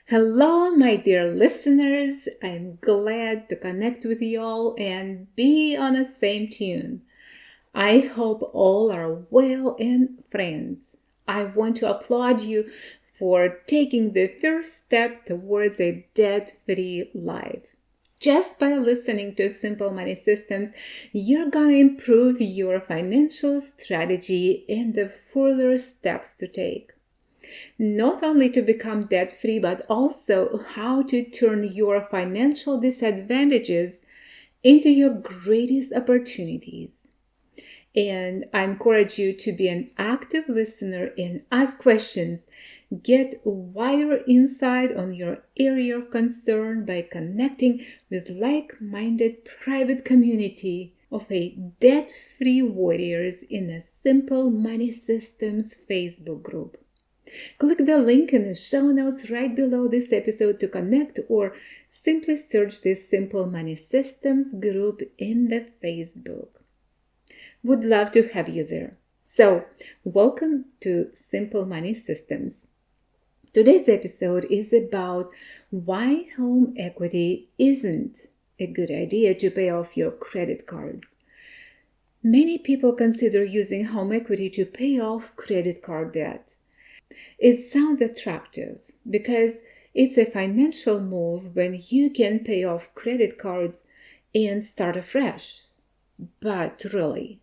Hello, my dear listeners. I'm glad to connect with you all and be on the same tune. I hope all are well and friends. I want to applaud you for taking the first step towards a debt-free life. Just by listening to Simple Money Systems, you're gonna improve your financial strategy and the further steps to take. Not only to become debt free, but also how to turn your financial disadvantages into your greatest opportunities. And I encourage you to be an active listener and ask questions. Get wider insight on your area of concern by connecting with like-minded private community of a debt-free warriors in a Simple Money Systems Facebook group. Click the link in the show notes right below this episode to connect, or simply search the Simple Money Systems group in the Facebook. Would love to have you there. So, welcome to Simple Money Systems. Today's episode is about why home equity isn't a good idea to pay off your credit cards. Many people consider using home equity to pay off credit card debt. It sounds attractive because it's a financial move when you can pay off credit cards and start afresh. But really,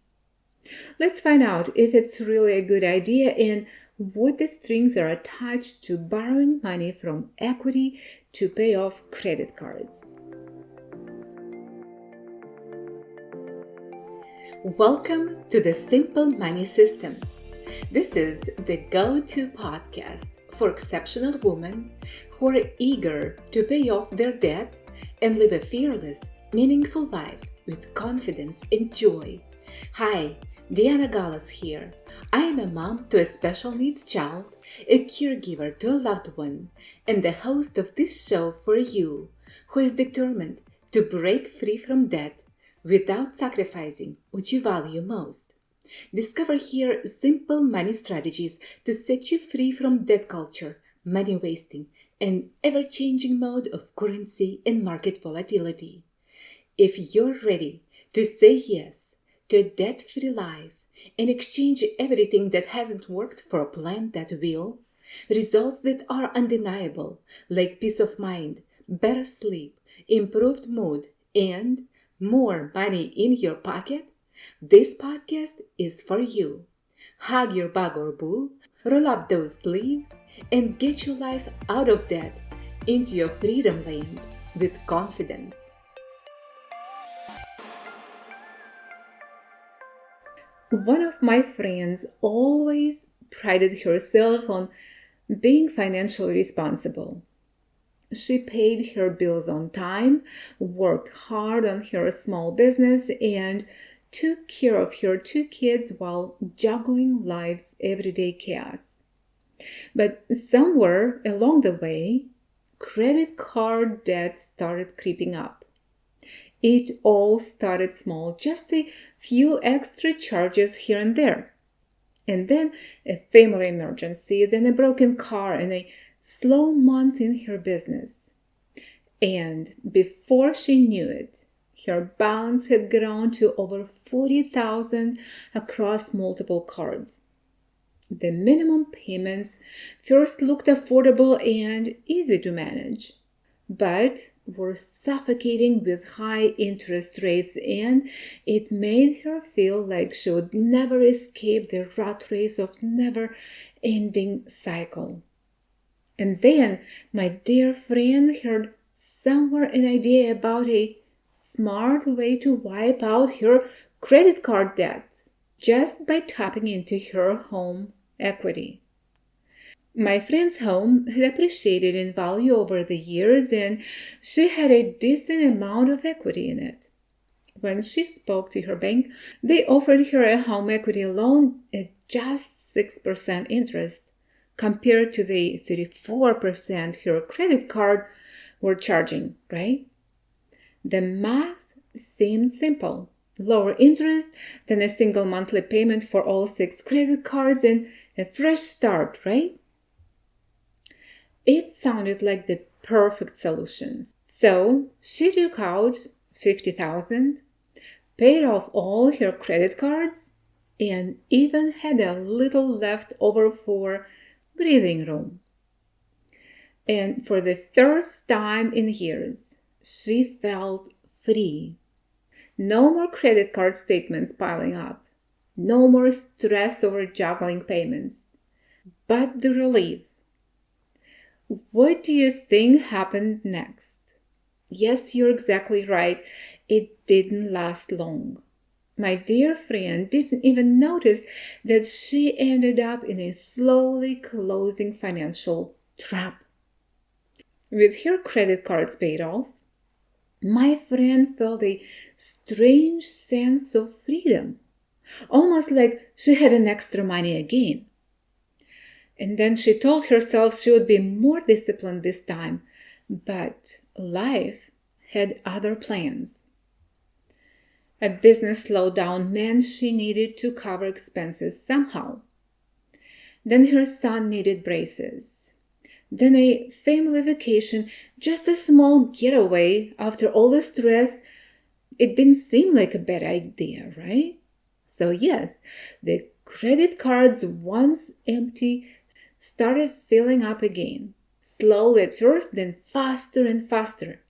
let's find out if it's really a good idea and what the strings are attached to borrowing money from equity to pay off credit cards. Welcome to the Simple Money Systems. This is the go-to podcast for exceptional women who are eager to pay off their debt and live a fearless, meaningful life with confidence and joy. Hi, Diana Gallas here. I am a mom to a special needs child, a caregiver to a loved one, and the host of this show for you, who is determined to break free from debt without sacrificing what you value most. Discover here simple money strategies to set you free from debt culture, money wasting, and ever-changing mode of currency and market volatility. If you're ready to say yes to a debt-free life and exchange everything that hasn't worked for a plan that will, results that are undeniable, like peace of mind, better sleep, improved mood, and more money in your pocket, this podcast is for you. Hug your bug or boo, roll up those sleeves, and get your life out of debt into your freedom land with confidence. One of my friends always prided herself on being financially responsible. She paid her bills on time, worked hard on her small business, and took care of her two kids while juggling life's everyday chaos. But somewhere along the way, credit card debt started creeping up. It all started small, just a few extra charges here and there. And then a family emergency, then a broken car, and a slow month in her business. And before she knew it, her balance had grown to over 40,000 across multiple cards. The minimum payments first looked affordable and easy to manage, but were suffocating with high interest rates, and it made her feel like she would never escape the rat race of never-ending cycle. And then my dear friend heard somewhere an idea about a smart way to wipe out her credit card debt just by tapping into her home equity. My friend's home had appreciated in value over the years, and she had a decent amount of equity in it. When she spoke to her bank, they offered her a home equity loan at just 6% interest compared to the 34% her credit card were charging, right? The math seemed simple. Lower interest than a single monthly payment for all 6 credit cards and a fresh start, right? It sounded like the perfect solution. So she took out $50,000, paid off all her credit cards, and even had a little left over for breathing room. And for the first time in years, she felt free. No more credit card statements piling up. No more stress over juggling payments. But the relief. What do you think happened next? Yes, you're exactly right. It didn't last long. My dear friend didn't even notice that she ended up in a slowly closing financial trap. With her credit cards paid off, my friend felt a strange sense of freedom, almost like she had an extra money again. And then she told herself she would be more disciplined this time, but life had other plans. A business slowdown meant she needed to cover expenses somehow. Then her son needed braces. Then a family vacation, just a small getaway after all the stress. It didn't seem like a bad idea, right? So yes, the credit cards, once empty, started filling up again. Slowly at first, then faster and faster.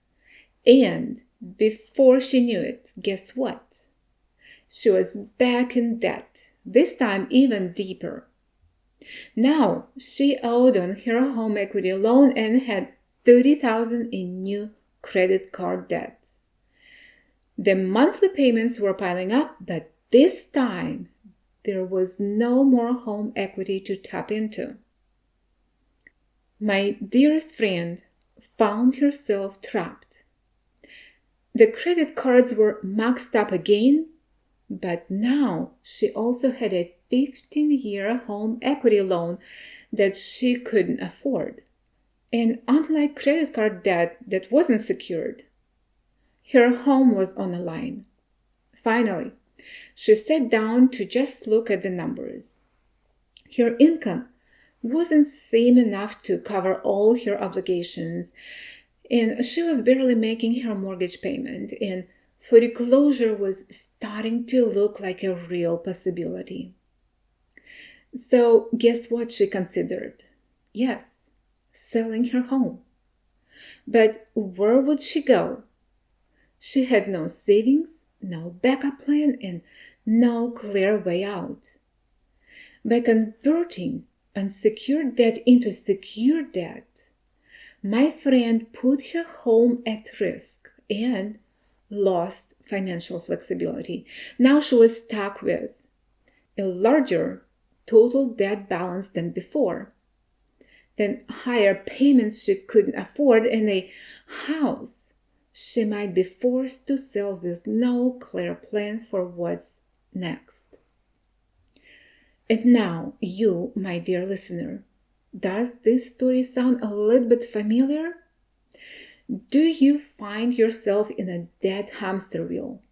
And before she knew it, guess what? She was back in debt, this time even deeper. Now she owed on her home equity loan and had $30,000 in new credit card debt. The monthly payments were piling up, but this time there was no more home equity to tap into. My dearest friend found herself trapped. The credit cards were maxed up again, but now she also had a 15-year home equity loan that she couldn't afford. And unlike credit card debt that wasn't secured, her home was on the line. Finally, she sat down to just look at the numbers. Her income wasn't same enough to cover all her obligations, and she was barely making her mortgage payment, and foreclosure was starting to look like a real possibility. So guess what she considered? Yes, selling her home. But where would she go? She had no savings, no backup plan, and no clear way out. By converting unsecured debt into secure debt, my friend put her home at risk and lost financial flexibility. Now she was stuck with a larger total debt balance than before, then higher payments she couldn't afford, and a house she might be forced to sell with no clear plan for what's next. And now, you, my dear listener, does this story sound a little bit familiar? Do you find yourself in a dead hamster wheel?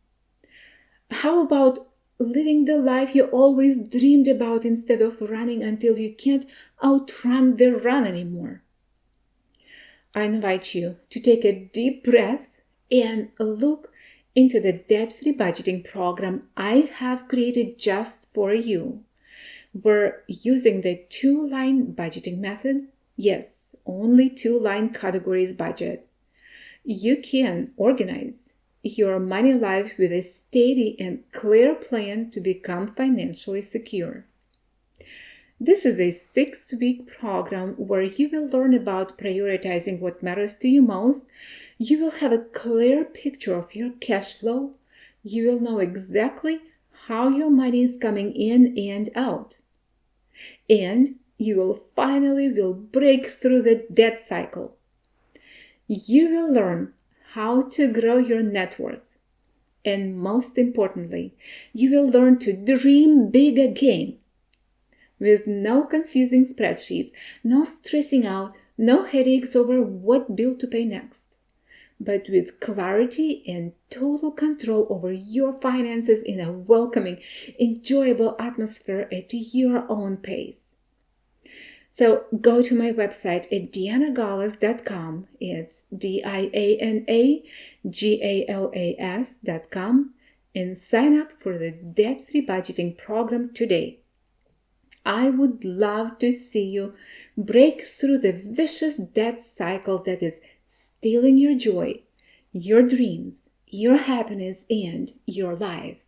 How about living the life you always dreamed about instead of running until you can't outrun the run anymore? I invite you to take a deep breath and look into the debt-free budgeting program I have created just for you. We're using the 2-line budgeting method. Yes, only 2-line categories budget. You can organize your money life with a steady and clear plan to become financially secure. This is a 6-week program where you will learn about prioritizing what matters to you most. You will have a clear picture of your cash flow. You will know exactly how your money is coming in and out. And you will finally break through the debt cycle. You will learn how to grow your net worth. And most importantly, you will learn to dream big again. With no confusing spreadsheets, no stressing out, no headaches over what bill to pay next, but with clarity and total control over your finances in a welcoming, enjoyable atmosphere at your own pace. So go to my website at dianagalas.com. It's dianagalas.com and sign up for the debt-free budgeting program today. I would love to see you break through the vicious debt cycle that is stealing your joy, your dreams, your happiness, and your life.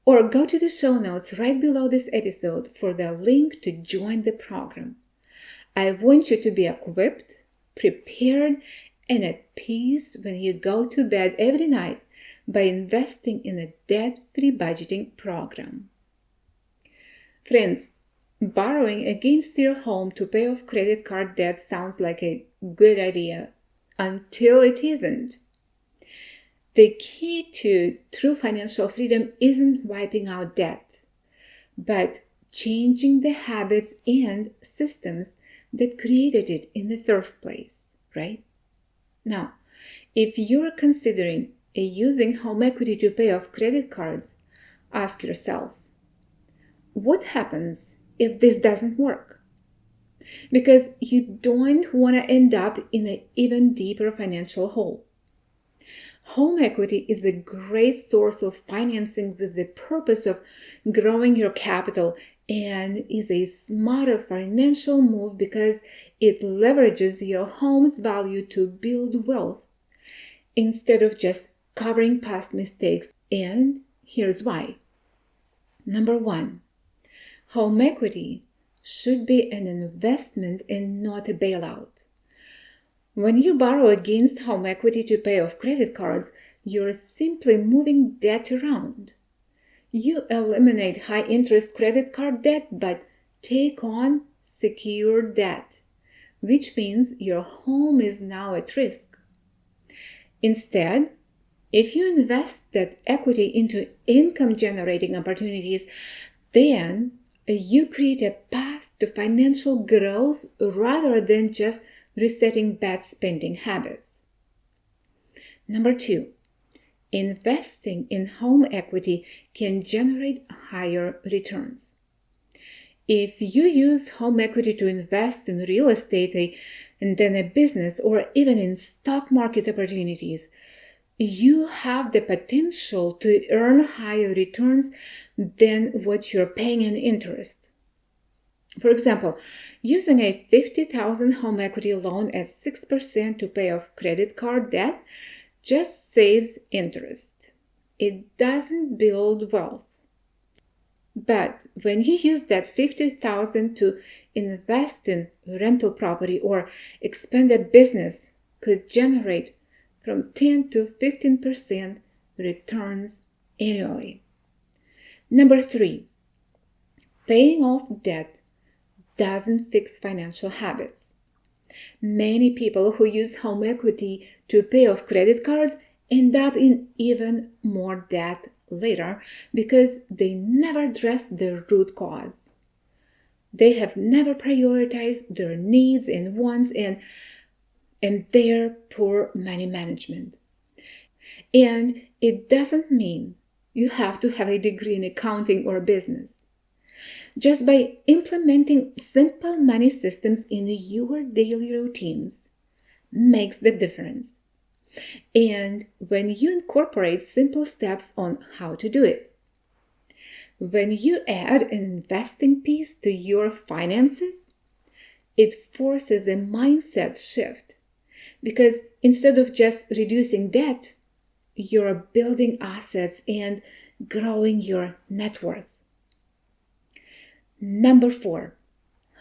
Or go to the show notes right below this episode for the link to join the program. I want you to be equipped, prepared, and at peace when you go to bed every night by investing in a debt-free budgeting program. Friends, borrowing against your home to pay off credit card debt sounds like a good idea until it isn't. The key to true financial freedom isn't wiping out debt, but changing the habits and systems that created it in the first place, right? Now, if you're considering using home equity to pay off credit cards, ask yourself, what happens if this doesn't work? Because you don't want to end up in an even deeper financial hole. Home equity is a great source of financing with the purpose of growing your capital and is a smarter financial move because it leverages your home's value to build wealth instead of just covering past mistakes. And here's why. Number one, home equity should be an investment and not a bailout. When you borrow against home equity to pay off credit cards, you're simply moving debt around. You eliminate high-interest credit card debt but take on secure debt, which means your home is now at risk. Instead, if you invest that equity into income-generating opportunities, then you create a path to financial growth rather than just resetting bad spending habits. Number two, investing in home equity can generate higher returns. If you use home equity to invest in real estate and then a business or even in stock market opportunities, you have the potential to earn higher returns than what you're paying in interest. For example, using a $50,000 home equity loan at 6% to pay off credit card debt just saves interest. It doesn't build wealth. But when you use that $50,000 to invest in rental property or expand a business, could generate from 10 to 15% returns annually. Number three, paying off debt doesn't fix financial habits. Many people who use home equity to pay off credit cards end up in even more debt later because they never addressed the root cause. They have never prioritized their needs and wants and their poor money management. And it doesn't mean you have to have a degree in accounting or business. Just by implementing simple money systems in your daily routines makes the difference. And when you incorporate simple steps on how to do it, when you add an investing piece to your finances, it forces a mindset shift. Because instead of just reducing debt, you're building assets and growing your net worth. Number four,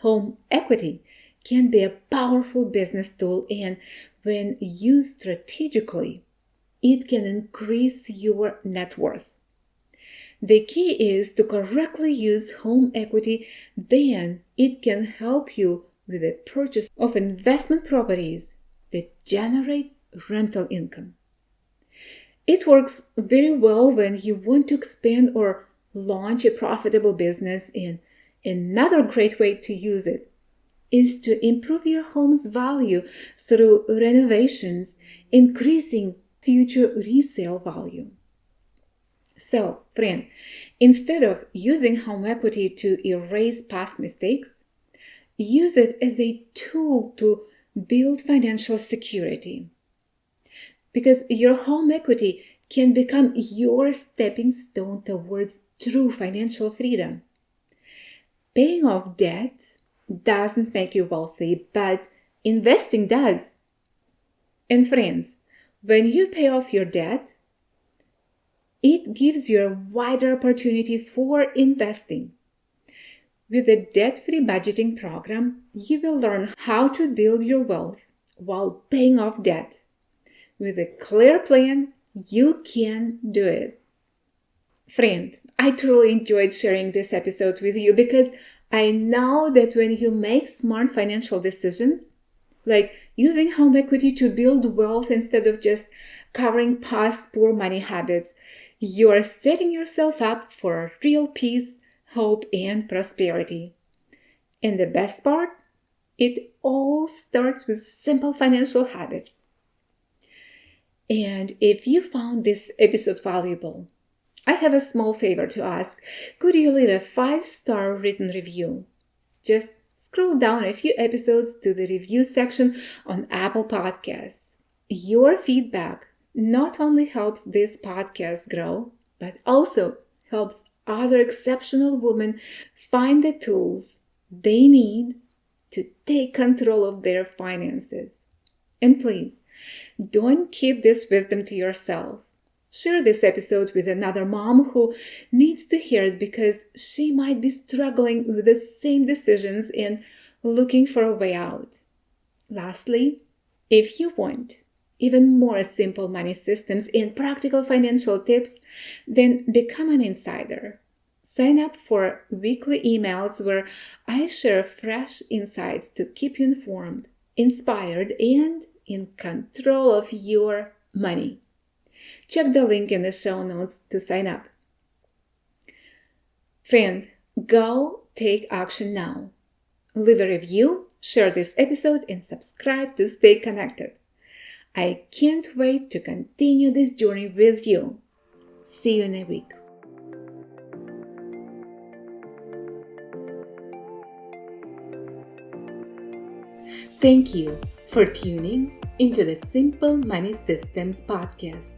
home equity can be a powerful business tool, and when used strategically, it can increase your net worth. The key is to correctly use home equity, then it can help you with the purchase of investment properties that generate rental income. It works very well when you want to expand or launch a profitable business, and another great way to use it is to improve your home's value through renovations, increasing future resale value. So, friend, instead of using home equity to erase past mistakes, use it as a tool to build financial security. Because your home equity can become your stepping stone towards true financial freedom. Paying off debt doesn't make you wealthy, but investing does. And friends, when you pay off your debt, it gives you a wider opportunity for investing. With the debt-free budgeting program, you will learn how to build your wealth while paying off debt. With a clear plan, you can do it. Friend, I truly enjoyed sharing this episode with you because I know that when you make smart financial decisions, like using home equity to build wealth instead of just covering past poor money habits, you are setting yourself up for real peace, hope, and prosperity. And the best part? It all starts with simple financial habits. And if you found this episode valuable, I have a small favor to ask. Could you leave a 5-star written review? Just scroll down a few episodes to the review section on Apple Podcasts. Your feedback not only helps this podcast grow, but also helps other exceptional women find the tools they need to take control of their finances. And please, don't keep this wisdom to yourself. Share this episode with another mom who needs to hear it because she might be struggling with the same decisions and looking for a way out. Lastly, if you want even more simple money systems and practical financial tips, then become an insider. Sign up for weekly emails where I share fresh insights to keep you informed, inspired, and in control of your money. Check the link in the show notes to sign up. Friend, go take action now. Leave a review, share this episode, and subscribe to stay connected. I can't wait to continue this journey with you. See you in a week. Thank you for tuning into the Simple Money Systems podcast.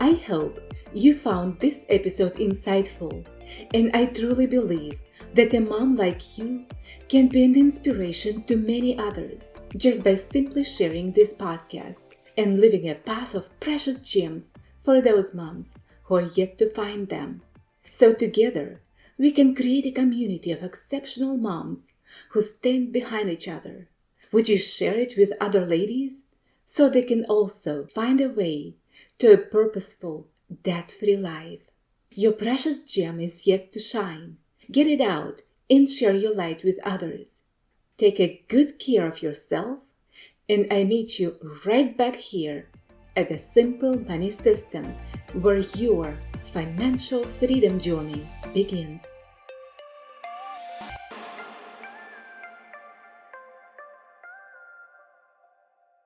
I hope you found this episode insightful, and I truly believe that a mom like you can be an inspiration to many others just by simply sharing this podcast and leaving a path of precious gems for those moms who are yet to find them. So together, we can create a community of exceptional moms who stand behind each other. Would you share it with other ladies so they can also find a way to a purposeful, debt-free life? Your precious gem is yet to shine. Get it out and share your light with others. Take a good care of yourself, and I meet you right back here at the Simple Money Systems, where your financial freedom journey begins.